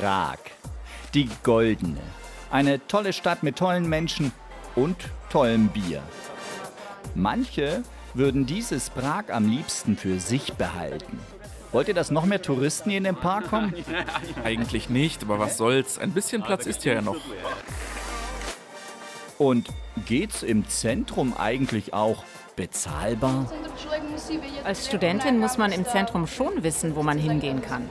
Prag. Die goldene. Eine tolle Stadt mit tollen Menschen und tollem Bier. Manche würden dieses Prag am liebsten für sich behalten. Wollt ihr, dass noch mehr Touristen hier in den Park kommen? Eigentlich nicht, aber was soll's? Ein bisschen Platz ist ja noch. Und geht's im Zentrum eigentlich auch bezahlbar? Als Studentin muss man im Zentrum schon wissen, wo man hingehen kann.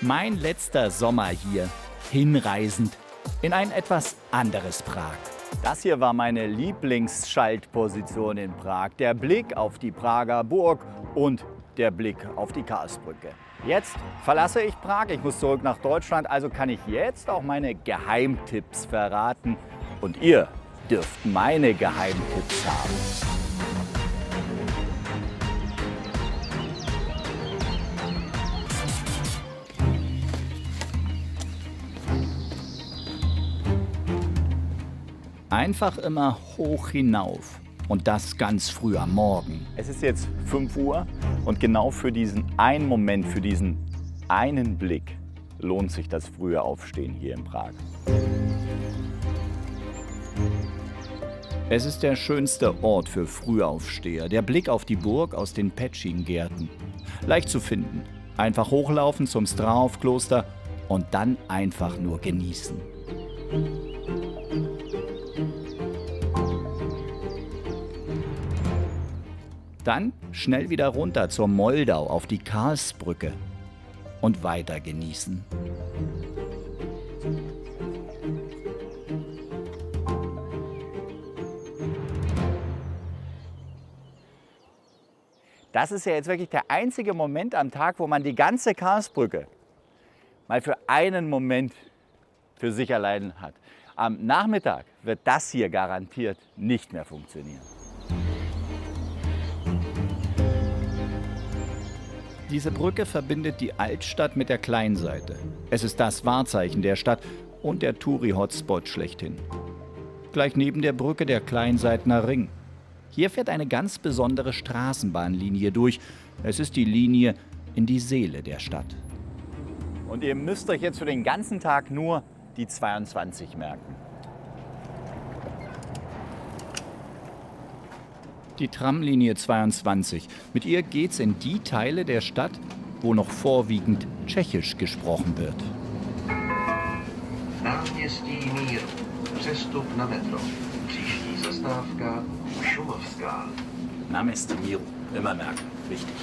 Mein letzter Sommer hier, hinreisend in ein etwas anderes Prag. Das hier war meine Lieblingsschaltposition in Prag. Der Blick auf die Prager Burg und der Blick auf die Karlsbrücke. Jetzt verlasse ich Prag, ich muss zurück nach Deutschland, also kann ich jetzt auch meine Geheimtipps verraten. Und ihr dürft meine Geheimtipps haben. Einfach immer hoch hinauf. Und das ganz früh am Morgen. Es ist jetzt 5 Uhr und genau für diesen einen Moment, für diesen einen Blick lohnt sich das frühe Aufstehen hier in Prag. Es ist der schönste Ort für Frühaufsteher. Der Blick auf die Burg aus den Petschin-Gärten. Leicht zu finden. Einfach hochlaufen zum Strahow-Kloster und dann einfach nur genießen. Dann schnell wieder runter zur Moldau auf die Karlsbrücke und weiter genießen. Das ist ja jetzt wirklich der einzige Moment am Tag, wo man die ganze Karlsbrücke mal für einen Moment für sich allein hat. Am Nachmittag wird das hier garantiert nicht mehr funktionieren. Diese Brücke verbindet die Altstadt mit der Kleinseite. Es ist das Wahrzeichen der Stadt und der Touri-Hotspot schlechthin. Gleich neben der Brücke der Kleinseitner Ring. Hier fährt eine ganz besondere Straßenbahnlinie durch. Es ist die Linie in die Seele der Stadt. Und ihr müsst euch jetzt für den ganzen Tag nur die 22 merken. Die Tramlinie 22. Mit ihr geht's in die Teile der Stadt, wo noch vorwiegend Tschechisch gesprochen wird. Náměstí Míru. Přestup na metro. Příští zastávka Šumovská. Náměstí Míru. Immer merken. Wichtig.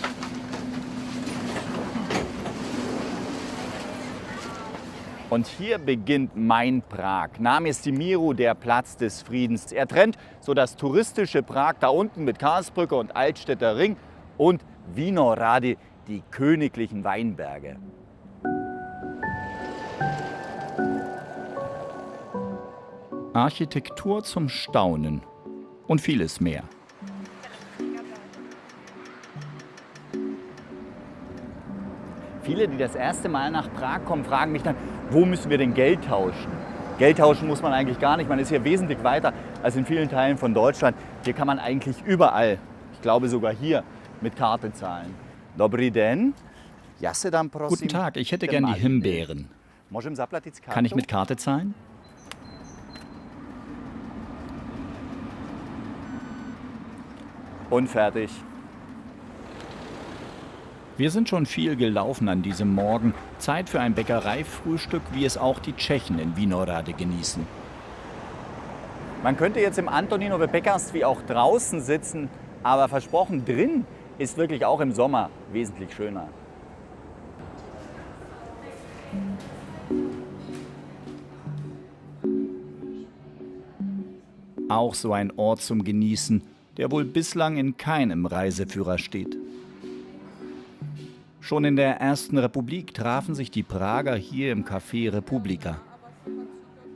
Und hier beginnt mein Prag. Náměstí Míru, der Platz des Friedens. Er trennt so das touristische Prag da unten mit Karlsbrücke und Altstädter Ring und Vinohrady, die königlichen Weinberge. Architektur zum Staunen und vieles mehr. Viele, die das erste Mal nach Prag kommen, fragen mich dann, wo müssen wir denn Geld tauschen? Geld tauschen muss man eigentlich gar nicht. Man ist hier wesentlich weiter als in vielen Teilen von Deutschland. Hier kann man eigentlich überall, ich glaube sogar hier, mit Karte zahlen. Dobrý den. Guten Tag, ich hätte gern die Himbeeren. Kann ich mit Karte zahlen? Und fertig. Wir sind schon viel gelaufen an diesem Morgen. Zeit für ein Bäckereifrühstück, wie es auch die Tschechen in Vinohrady genießen. Man könnte jetzt im Antonino Pekarství auch draußen sitzen, aber versprochen, drin ist wirklich auch im Sommer wesentlich schöner. Auch so ein Ort zum Genießen, der wohl bislang in keinem Reiseführer steht. Schon in der Ersten Republik trafen sich die Prager hier im Café Republika.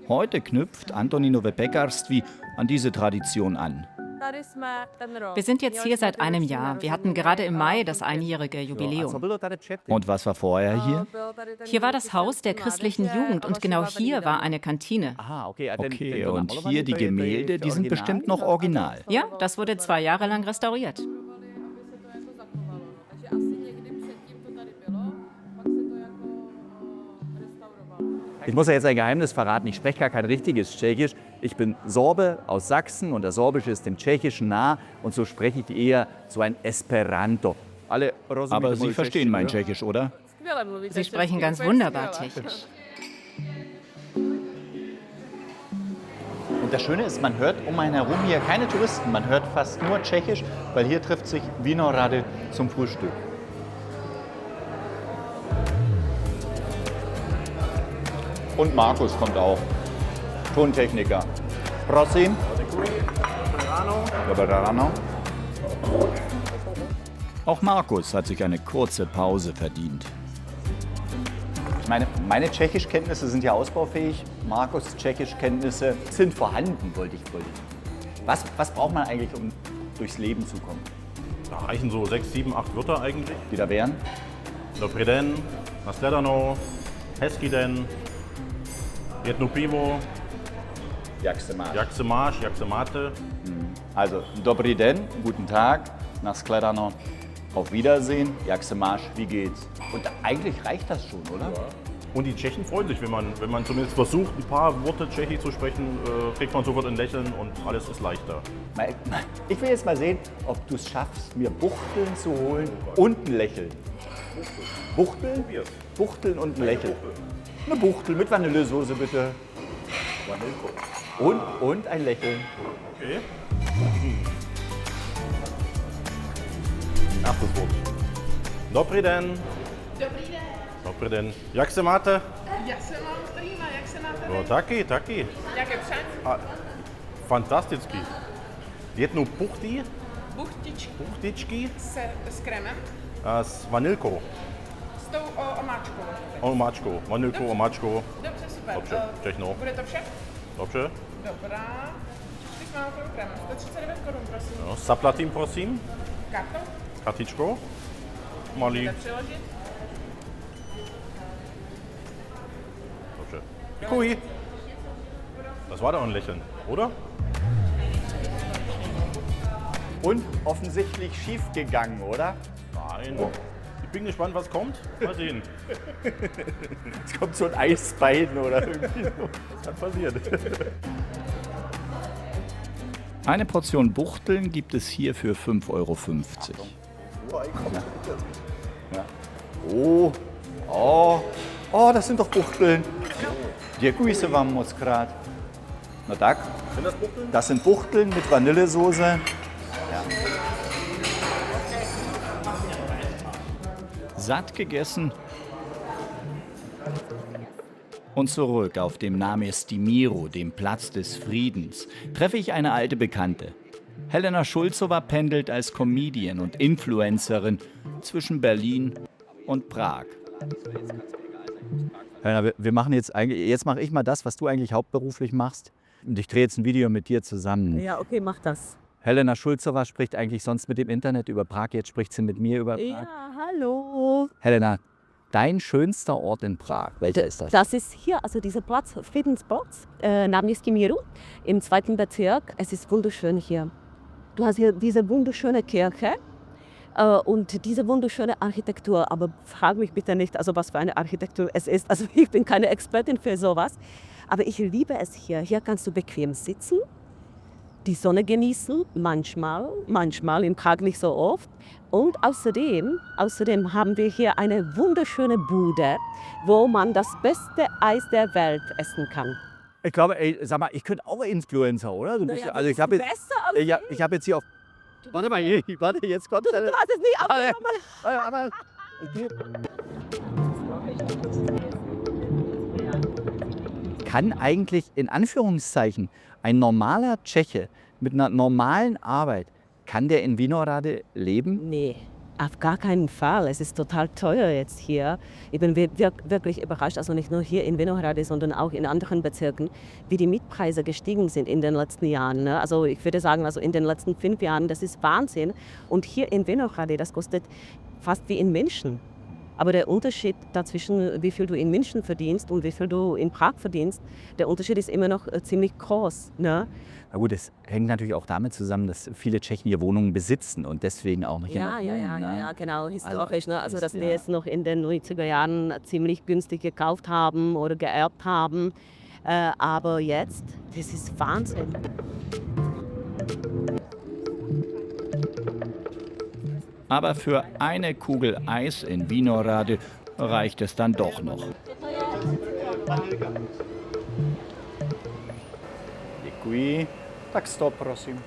Heute knüpft Antonino Pekarství an diese Tradition an. Wir sind jetzt hier seit einem Jahr. Wir hatten gerade im Mai das einjährige Jubiläum. Und was war vorher hier? Hier war das Haus der christlichen Jugend und genau hier war eine Kantine. Okay, und hier die Gemälde, die sind bestimmt noch original. Ja, das wurde 2 Jahre lang restauriert. Ich muss ja jetzt ein Geheimnis verraten, ich spreche gar kein richtiges Tschechisch. Ich bin Sorbe aus Sachsen und das Sorbische ist dem Tschechischen nah und so spreche ich eher so ein Esperanto. Aber Sie verstehen mein Tschechisch, oder? Sie sprechen ganz wunderbar Tschechisch. Und das Schöne ist, man hört um einen herum hier keine Touristen, man hört fast nur Tschechisch, weil hier trifft sich Vinohrady zum Frühstück. Und Markus kommt auch, Tontechniker. Prosím. Dobré ráno. Auch Markus hat sich eine kurze Pause verdient. Meine Tschechischkenntnisse sind ja ausbaufähig. Markus' Tschechischkenntnisse sind vorhanden, wollte ich. Was braucht man eigentlich, um durchs Leben zu kommen? Da reichen so 6, 7, 8 Wörter eigentlich. Die da wären? Dobrý den, nasledano, hezký den, jedno pivo, jak se máš, jak se máte. Also, dobrý den, guten Tag, nashledanou, auf Wiedersehen, jak se máš, wie geht's? Und eigentlich reicht das schon, oder? Ja. Und die Tschechen freuen sich, wenn man zumindest versucht, ein paar Worte Tschechisch zu sprechen, kriegt man sofort ein Lächeln und alles ist leichter. Ich will jetzt mal sehen, ob du es schaffst, mir Buchteln zu holen und ein Lächeln. Buchteln? Buchteln und ein Lächeln. Eine Buchtel mit Vanillesoße bitte. Und ein Lächeln. Okay. Erstes Wort. Dobrý den. Dobrý den. Jak se máte? Jak se mám prima, jak se máte? No, taky. Jaké přání? Fantasticky. Jednu Buchtičky s krémem. S vanilkou. S tou omáčkou. Omáčkou. Vanilkou, omáčkou. Dobře, super. Dobře, všechno. Bude to vše? Dobře. Dobrá. Čtyři s malou krémem. 139 korun, prosím. No, zaplatím, prosím. Kartou? Kartičkou. Malý. Můžete přiložit? Dobře. Děkuji. Das war doch ein Lächeln, oder? Und offensichtlich schief gegangen, oder? Nein. Ich bin gespannt, was kommt. Mal sehen. Es kommt so ein Eisbein oder irgendwie so. Was kann passieren? Eine Portion Buchteln gibt es hier für 5,50 Euro. Ja. Oh, das sind doch Buchteln. Děkuji se vám moc krát. Na tak. Sind das Buchteln? Das sind Buchteln mit Vanillesoße. Ja. Satt gegessen und zurück auf dem Name Stimiro, dem Platz des Friedens, treffe ich eine alte Bekannte. Helena Schulzowa pendelt als Comedian und Influencerin zwischen Berlin und Prag. Helena, jetzt mache ich mal das, was du eigentlich hauptberuflich machst. Und ich drehe jetzt ein Video mit dir zusammen. Ja, okay, mach das. Helena Schulzowa spricht eigentlich sonst mit dem Internet über Prag, jetzt spricht sie mit mir über Prag. Ja, hallo. Helena, dein schönster Ort in Prag, welcher ist das? Das ist hier, also dieser Platz, Friedensplatz, namens Stimiro, im 2. Bezirk. Es ist wunderschön hier. Du hast hier diese wunderschöne Kirche und diese wunderschöne Architektur. Aber frag mich bitte nicht, also was für eine Architektur es ist. Also ich bin keine Expertin für sowas. Aber ich liebe es hier. Hier kannst du bequem sitzen, die Sonne genießen, manchmal, in Prag nicht so oft. Und außerdem haben wir hier eine wunderschöne Bude, wo man das beste Eis der Welt essen kann. Ich glaube, sag mal, ich könnte auch Influencer, oder? Du bist, also ich habe jetzt hier auf... Warte mal, jetzt kommt es. Du hast es nicht aufgenommen. Kann eigentlich in Anführungszeichen ein normaler Tscheche mit einer normalen Arbeit, kann der in Vinohrady leben? Nee, auf gar keinen Fall. Es ist total teuer jetzt hier. Ich bin wirklich überrascht, also nicht nur hier in Vinohrady, sondern auch in anderen Bezirken, wie die Mietpreise gestiegen sind in den letzten Jahren. Also ich würde sagen, also in den letzten 5 Jahren, das ist Wahnsinn. Und hier in Vinohrady, das kostet fast wie in München. Aber der Unterschied dazwischen, wie viel du in München verdienst und wie viel du in Prag verdienst, der Unterschied ist immer noch ziemlich groß. Ne? Na gut, es hängt natürlich auch damit zusammen, dass viele Tschechen hier Wohnungen besitzen und deswegen auch nicht Ja, genau, historisch. Ne? Also, dass wir es noch in den 90er Jahren ziemlich günstig gekauft haben oder geerbt haben. Aber jetzt, das ist Wahnsinn. Aber für eine Kugel Eis in Vinohrady reicht es dann doch noch. Děkuji. Tak stop, prosím.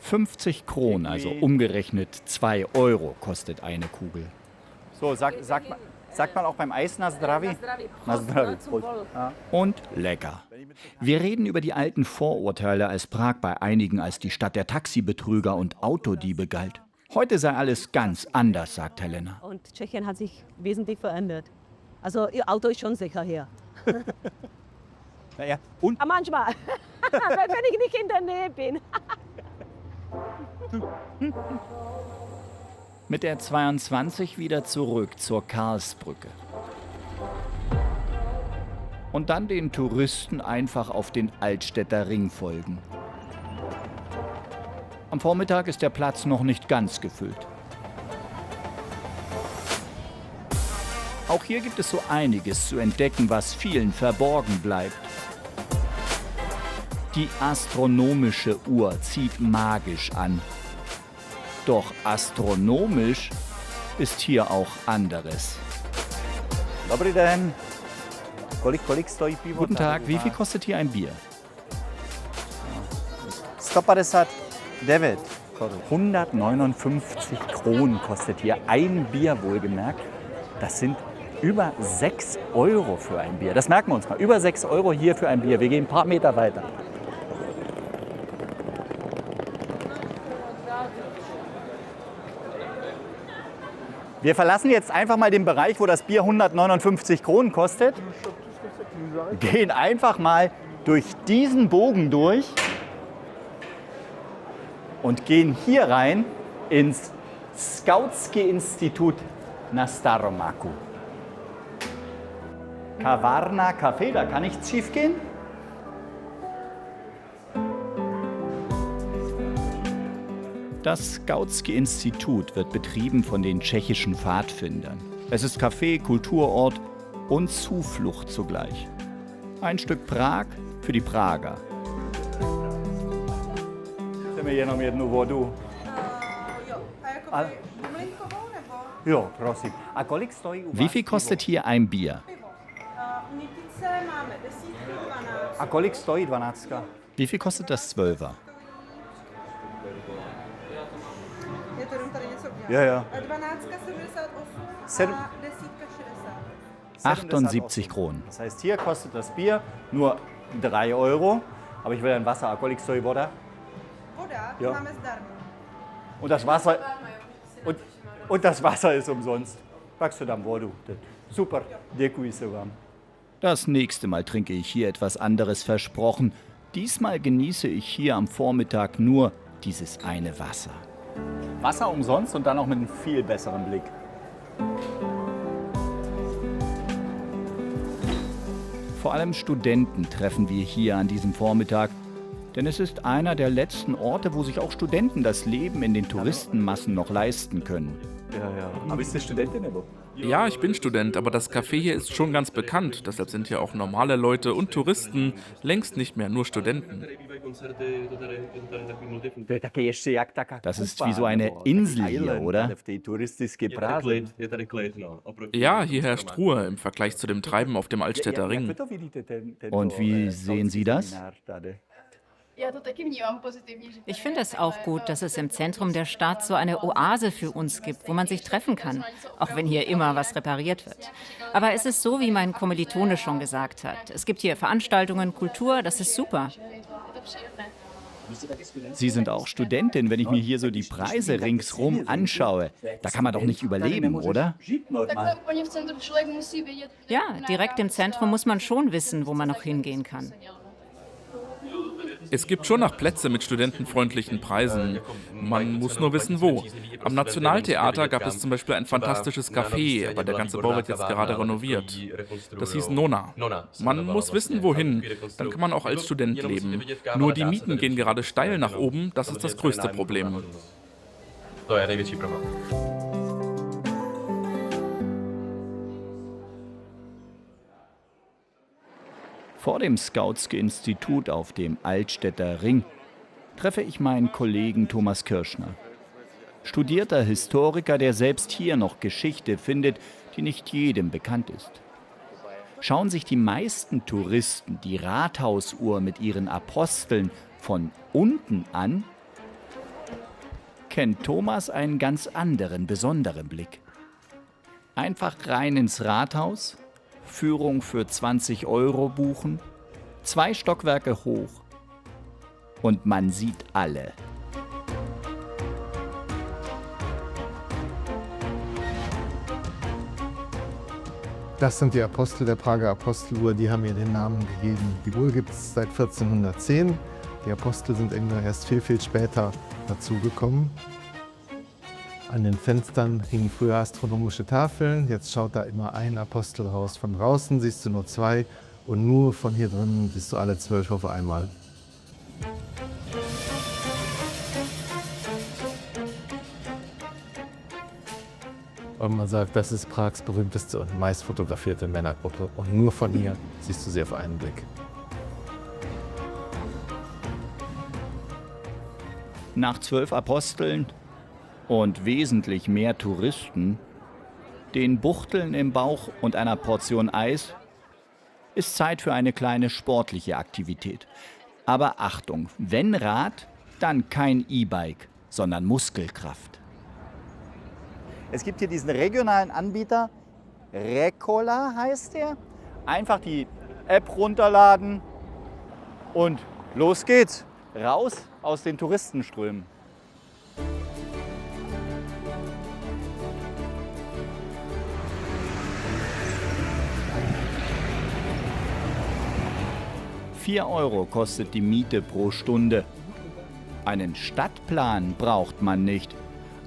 50 Kronen, also umgerechnet 2 Euro, kostet eine Kugel. So, sagt man auch beim Eis na zdraví? Na zdraví. Und lecker. Wir reden über die alten Vorurteile, als Prag bei einigen als die Stadt der Taxibetrüger und Autodiebe galt. Heute sei alles ganz anders, sagt Helena. Und Tschechien hat sich wesentlich verändert. Also ihr Auto ist schon sicher hier. Naja, und? Aber manchmal, wenn ich nicht in der Nähe bin. Mit der 22 wieder zurück zur Karlsbrücke. Und dann den Touristen einfach auf den Altstädter Ring folgen. Am Vormittag ist der Platz noch nicht ganz gefüllt. Auch hier gibt es so einiges zu entdecken, was vielen verborgen bleibt. Die astronomische Uhr zieht magisch an. Doch astronomisch ist hier auch anderes. Dobrý den. Kolik stojí pivo? Guten Tag, wie viel kostet hier ein Bier? 159 korun. 159 Kronen kostet hier ein Bier, wohlgemerkt. Das sind über 6 Euro für ein Bier. Das merken wir uns mal. Über 6 Euro hier für ein Bier. Wir gehen ein paar Meter weiter. Wir verlassen jetzt einfach mal den Bereich, wo das Bier 159 Kronen kostet. Gehen einfach mal durch diesen Bogen durch und gehen hier rein ins Skautské Institut na Staromáku. Kavárna, Café, da kann nichts schief gehen. Das Skautské Institut wird betrieben von den tschechischen Pfadfindern. Es ist Café, Kulturort und Zuflucht zugleich. Ein Stück Prag für die Prager. Chceme jenom jednu vodu. Jo, prosím. A kolik stojí u vás? Wie viel kostet hier ein Bier? A kolik stojí 12? Wie viel kostet das 12er? Ja. 78 Kronen. Das heißt, hier kostet das Bier nur 3 Euro. Aber ich will ein Wasser. A kolik stojí voda? Ja. Und das Wasser, und das Wasser ist umsonst. Packst du dann vodu. Super, děkuji se vám. Das nächste Mal trinke ich hier etwas anderes, versprochen. Diesmal genieße ich hier am Vormittag nur dieses eine Wasser. Wasser umsonst und dann auch mit einem viel besseren Blick. Vor allem Studenten treffen wir hier an diesem Vormittag. Denn es ist einer der letzten Orte, wo sich auch Studenten das Leben in den Touristenmassen noch leisten können. Ja. Aber bist du Studentin, Ebo? Ja, ich bin Student, aber das Café hier ist schon ganz bekannt. Deshalb sind hier auch normale Leute und Touristen, längst nicht mehr nur Studenten. Das ist wie so eine Insel hier, oder? Ja, hier herrscht Ruhe im Vergleich zu dem Treiben auf dem Altstädter Ring. Und wie sehen Sie das? Ich finde es auch gut, dass es im Zentrum der Stadt so eine Oase für uns gibt, wo man sich treffen kann, auch wenn hier immer was repariert wird. Aber es ist so, wie mein Kommilitone schon gesagt hat. Es gibt hier Veranstaltungen, Kultur, das ist super. Sie sind auch Studentin, wenn ich mir hier so die Preise ringsrum anschaue. Da kann man doch nicht überleben, oder? Ja, direkt im Zentrum muss man schon wissen, wo man noch hingehen kann. Es gibt schon noch Plätze mit studentenfreundlichen Preisen. Man muss nur wissen, wo. Am Nationaltheater gab es zum Beispiel ein fantastisches Café, aber der ganze Bau wird jetzt gerade renoviert. Das hieß Nona. Man muss wissen, wohin. Dann kann man auch als Student leben. Nur die Mieten gehen gerade steil nach oben. Das ist das größte Problem. Vor dem Skautske-Institut auf dem Altstädter Ring treffe ich meinen Kollegen Thomas Kirschner. Studierter Historiker, der selbst hier noch Geschichte findet, die nicht jedem bekannt ist. Schauen sich die meisten Touristen die Rathausuhr mit ihren Aposteln von unten an, kennt Thomas einen ganz anderen, besonderen Blick. Einfach rein ins Rathaus, Führung für 20 € buchen, 2 Stockwerke hoch und man sieht alle. Das sind die Apostel der Prager Aposteluhr, die haben ihr den Namen gegeben. Die Uhr gibt es seit 1410. Die Apostel sind irgendwann erst viel, viel später dazugekommen. An den Fenstern hingen früher astronomische Tafeln. Jetzt schaut da immer ein Apostel raus. Von draußen siehst du nur 2 und nur von hier drin siehst du alle 12 auf einmal. Und man sagt, das ist Prags berühmteste und meist fotografierte Männergruppe. Und nur von hier siehst du sie auf einen Blick. Nach 12 Aposteln und wesentlich mehr Touristen, den Buchteln im Bauch und einer Portion Eis, ist Zeit für eine kleine sportliche Aktivität. Aber Achtung, wenn Rad, dann kein E-Bike, sondern Muskelkraft. Es gibt hier diesen regionalen Anbieter, Rekola heißt der. Einfach die App runterladen und los geht's. Raus aus den Touristenströmen. €4 kostet die Miete pro Stunde. Einen Stadtplan braucht man nicht.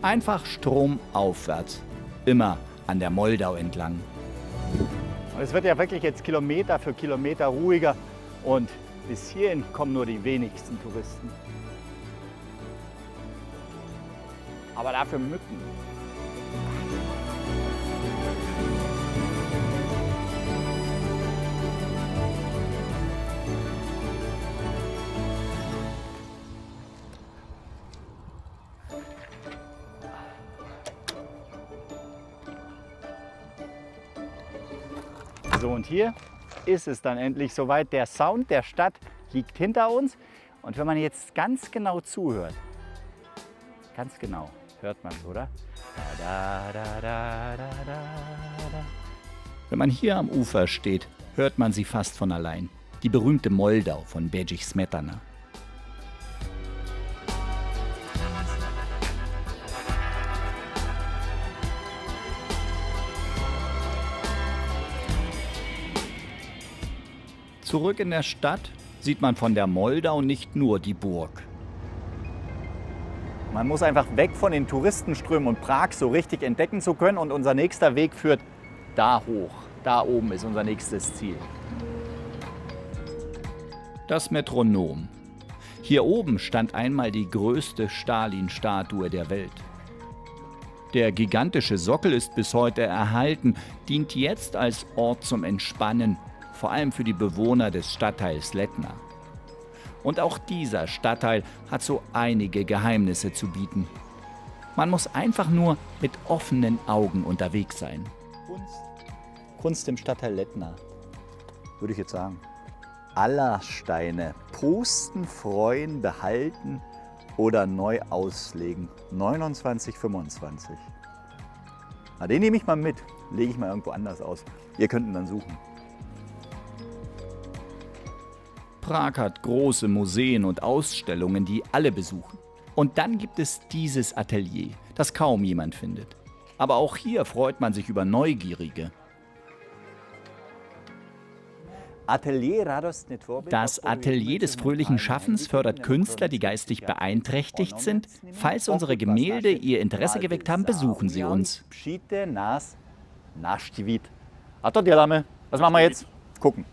Einfach stromaufwärts, immer an der Moldau entlang. Es wird ja wirklich jetzt Kilometer für Kilometer ruhiger und bis hierhin kommen nur die wenigsten Touristen. Aber dafür Mücken. So, und hier ist es dann endlich soweit. Der Sound der Stadt liegt hinter uns. Und wenn man jetzt ganz genau zuhört, ganz genau, hört man es, oder? Wenn man hier am Ufer steht, hört man sie fast von allein. Die berühmte Moldau von Bedřich Smetana. Zurück in der Stadt sieht man von der Moldau nicht nur die Burg. Man muss einfach weg von den Touristenströmen und Prag so richtig entdecken zu können. Und unser nächster Weg führt da hoch. Da oben ist unser nächstes Ziel. Das Metronom. Hier oben stand einmal die größte Stalin-Statue der Welt. Der gigantische Sockel ist bis heute erhalten, dient jetzt als Ort zum Entspannen, vor allem für die Bewohner des Stadtteils Letna. Und auch dieser Stadtteil hat so einige Geheimnisse zu bieten. Man muss einfach nur mit offenen Augen unterwegs sein. Kunst im Stadtteil Letna, würde ich jetzt sagen. Allersteine, pusten, freuen, behalten oder neu auslegen. 29,25. Na, den nehme ich mal mit, lege ich mal irgendwo anders aus. Ihr könnt ihn dann suchen. Prag hat große Museen und Ausstellungen, die alle besuchen. Und dann gibt es dieses Atelier, das kaum jemand findet. Aber auch hier freut man sich über Neugierige. Das Atelier des fröhlichen Schaffens fördert Künstler, die geistig beeinträchtigt sind. Falls unsere Gemälde Ihr Interesse geweckt haben, besuchen Sie uns. A to děláme. Was machen wir jetzt? Gucken.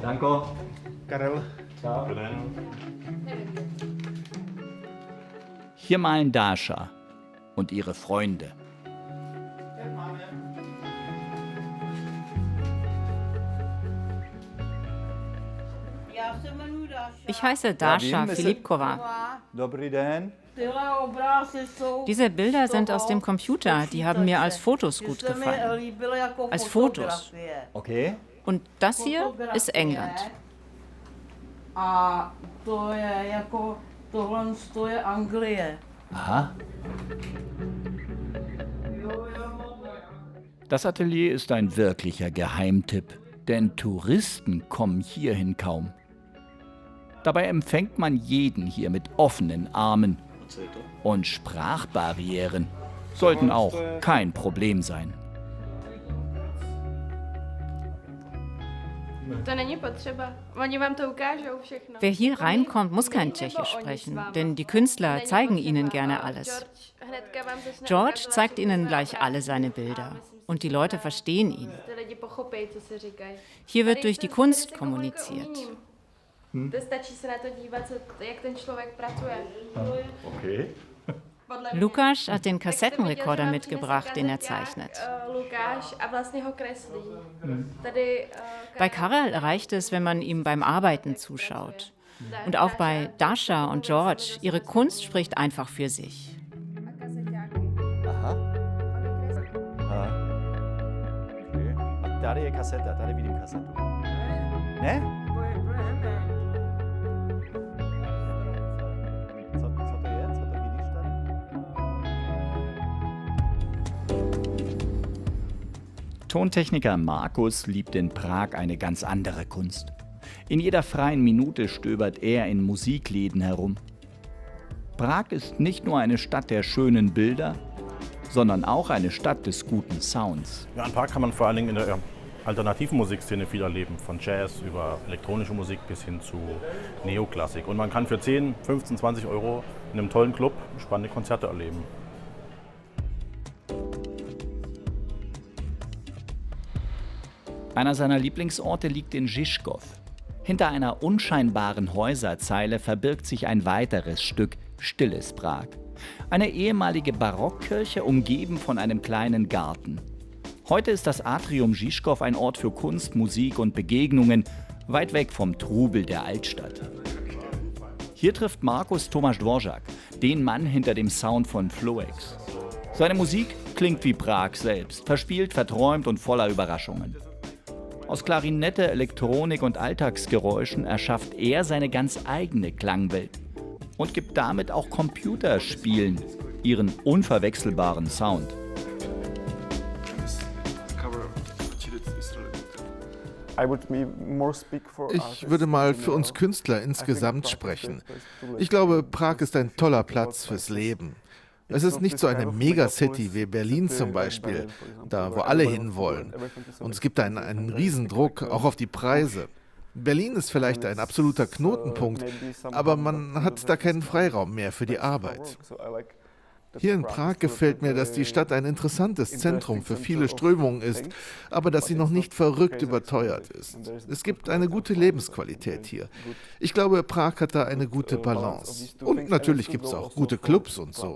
Danke. Karel. Ciao. Hier malen Dasha und ihre Freunde. Ich heiße Dasha Filipkova. Dobrý den. Diese Bilder sind aus dem Computer, die haben mir als Fotos gut gefallen. Als Fotos. Okay. Und das hier ist England. Aha. Das Atelier ist ein wirklicher Geheimtipp, denn Touristen kommen hierhin kaum. Dabei empfängt man jeden hier mit offenen Armen. Und Sprachbarrieren sollten auch kein Problem sein. Wer hier reinkommt, muss kein Tschechisch sprechen, denn die Künstler zeigen ihnen gerne alles. George zeigt ihnen gleich alle seine Bilder und die Leute verstehen ihn. Hier wird durch die Kunst kommuniziert. Okay. Lukáš hat den Kassettenrekorder mitgebracht, den er zeichnet. Bei Karel reicht es, wenn man ihm beim Arbeiten zuschaut. Und auch bei Dasha und George, ihre Kunst spricht einfach für sich. Aha. Okay. A tady je kaseta, tady vidím kasetu. Ne? Co to je? Co to vidíš tady? Tontechniker Markus liebt in Prag eine ganz andere Kunst. In jeder freien Minute stöbert er in Musikläden herum. Prag ist nicht nur eine Stadt der schönen Bilder, sondern auch eine Stadt des guten Sounds. Ja, in Prag kann man vor allen Dingen in der alternativen Musikszene viel erleben. Von Jazz über elektronische Musik bis hin zu Neoklassik. Und man kann für 10, 15, 20 Euro in einem tollen Club spannende Konzerte erleben. Einer seiner Lieblingsorte liegt in Žižkov. Hinter einer unscheinbaren Häuserzeile verbirgt sich ein weiteres Stück stilles Prag. Eine ehemalige Barockkirche, umgeben von einem kleinen Garten. Heute ist das Atrium Žižkov ein Ort für Kunst, Musik und Begegnungen, weit weg vom Trubel der Altstadt. Hier trifft Markus Tomáš Dvořák, den Mann hinter dem Sound von Floex. Seine Musik klingt wie Prag selbst, verspielt, verträumt und voller Überraschungen. Aus Klarinette, Elektronik und Alltagsgeräuschen erschafft er seine ganz eigene Klangwelt und gibt damit auch Computerspielen ihren unverwechselbaren Sound. Ich würde mal für uns Künstler insgesamt sprechen. Ich glaube, Prag ist ein toller Platz fürs Leben. Es ist nicht so eine Megacity wie Berlin zum Beispiel, da wo alle hinwollen. Und es gibt einen Riesendruck, auch auf die Preise. Berlin ist vielleicht ein absoluter Knotenpunkt, aber man hat da keinen Freiraum mehr für die Arbeit. Hier in Prag gefällt mir, dass die Stadt ein interessantes Zentrum für viele Strömungen ist, aber dass sie noch nicht verrückt überteuert ist. Es gibt eine gute Lebensqualität hier. Ich glaube, Prag hat da eine gute Balance. Und natürlich gibt es auch gute Clubs und so.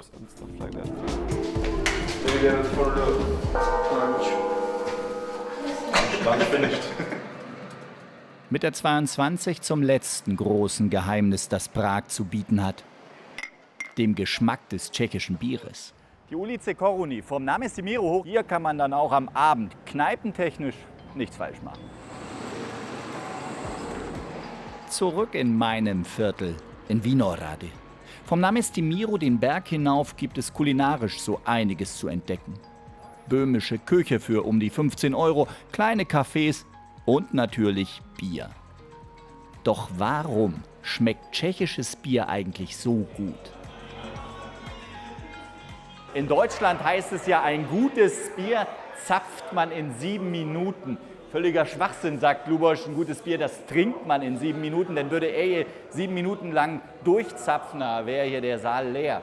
Mit der 22 zum letzten großen Geheimnis, das Prag zu bieten hat. Dem Geschmack des tschechischen Bieres. Die Ulice Koruni vom Náměstí hoch. Hier kann man dann auch am Abend kneipentechnisch nichts falsch machen. Zurück in meinem Viertel, in Vinohrady. Vom Náměstí den Berg hinauf gibt es kulinarisch so einiges zu entdecken. Böhmische Küche für um die 15 Euro, kleine Cafés und natürlich Bier. Doch warum schmeckt tschechisches Bier eigentlich so gut? In Deutschland heißt es ja, ein gutes Bier zapft man in 7 Minuten. Völliger Schwachsinn, sagt Lubosch, ein gutes Bier, das trinkt man in 7 Minuten. Dann würde er hier 7 Minuten lang durchzapfen, da wäre hier der Saal leer.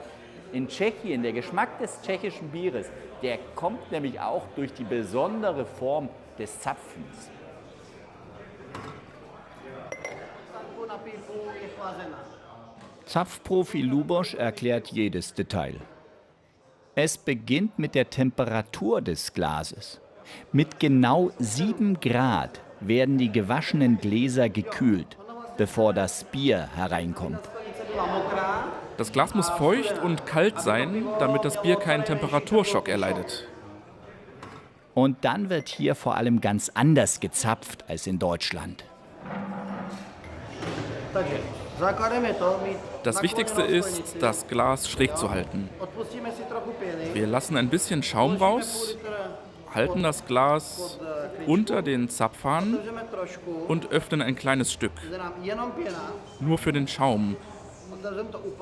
In Tschechien, der Geschmack des tschechischen Bieres, der kommt nämlich auch durch die besondere Form des Zapfens. Zapfprofi Lubosch erklärt jedes Detail. Es beginnt mit der Temperatur des Glases. Mit genau 7 Grad werden die gewaschenen Gläser gekühlt, bevor das Bier hereinkommt. Das Glas muss feucht und kalt sein, damit das Bier keinen Temperaturschock erleidet. Und dann wird hier vor allem ganz anders gezapft als in Deutschland. Das Wichtigste ist, das Glas schräg zu halten. Wir lassen ein bisschen Schaum raus, halten das Glas unter den Zapfhahn und öffnen ein kleines Stück. Nur für den Schaum.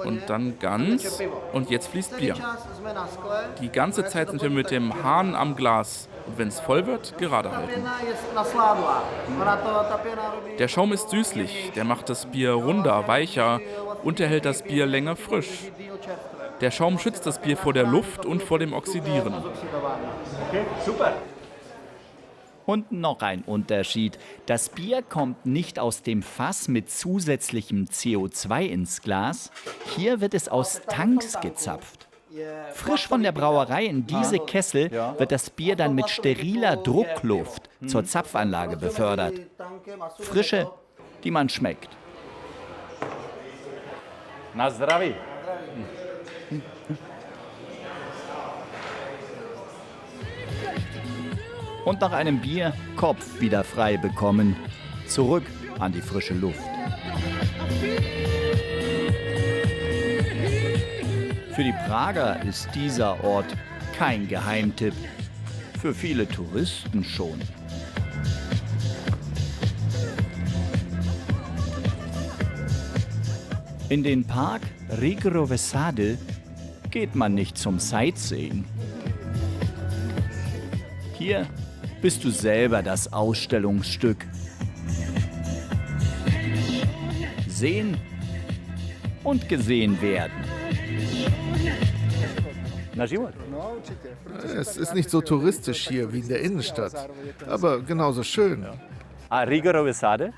Und dann ganz. Und jetzt fließt Bier. Die ganze Zeit sind wir mit dem Hahn am Glas. Und wenn es voll wird, gerade halten. Der Schaum ist süßlich. Der macht das Bier runder, weicher und er hält das Bier länger frisch. Der Schaum schützt das Bier vor der Luft und vor dem Oxidieren. Okay, super. Und noch ein Unterschied. Das Bier kommt nicht aus dem Fass mit zusätzlichem CO2 ins Glas. Hier wird es aus Tanks gezapft. Frisch von der Brauerei in diese Kessel wird das Bier dann mit steriler Druckluft zur Zapfanlage befördert. Frische, die man schmeckt. Na zdraví. Und nach einem Bier Kopf wieder frei bekommen. Zurück an die frische Luft. Für die Prager ist dieser Ort kein Geheimtipp. Für viele Touristen schon. In den Park Rigorowe Sady geht man nicht zum Sightseeing. Hier bist du selber das Ausstellungsstück. Sehen und gesehen werden. Es ist nicht so touristisch hier wie in der Innenstadt, aber genauso schön. Rigorowe Sady?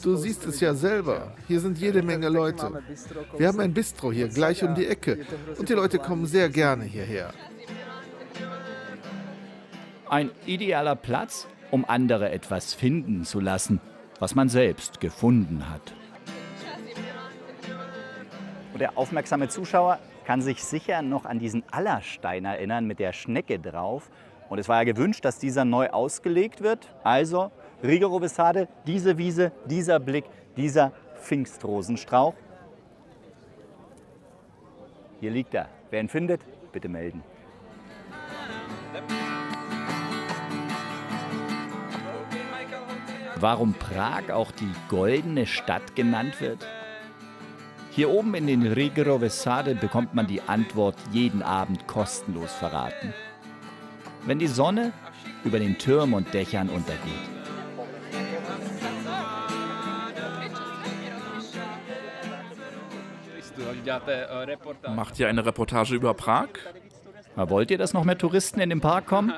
Du siehst es ja selber. Hier sind jede Menge Leute. Wir haben ein Bistro hier gleich um die Ecke und die Leute kommen sehr gerne hierher. Ein idealer Platz, um andere etwas finden zu lassen, was man selbst gefunden hat. Und der aufmerksame Zuschauer kann sich sicher noch an diesen Allerstein erinnern mit der Schnecke drauf. Und es war ja gewünscht, dass dieser neu ausgelegt wird. Also Rigorowe Sady, diese Wiese, dieser Blick, dieser Pfingstrosenstrauch. Hier liegt er. Wer ihn findet, bitte melden. Warum Prag auch die goldene Stadt genannt wird? Hier oben in den Rigorowe Sady bekommt man die Antwort jeden Abend kostenlos verraten. Wenn die Sonne über den Türmen und Dächern untergeht. Macht ihr eine Reportage über Prag? Wollt ihr, dass noch mehr Touristen in den Park kommen?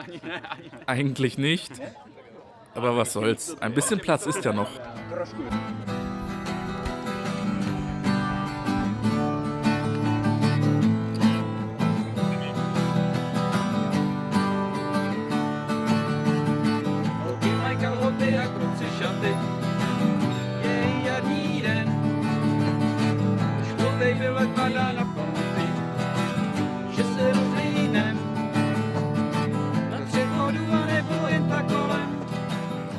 Eigentlich nicht. Aber was soll's, ein bisschen Platz ist ja noch.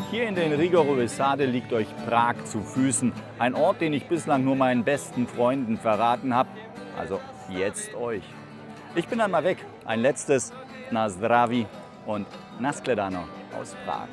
Hier in den Rigorowe Sady liegt euch Prag zu Füßen. Ein Ort, den ich bislang nur meinen besten Freunden verraten habe. Also jetzt euch. Ich bin dann mal weg. Ein letztes Na zdraví und Nashledanou aus Prag.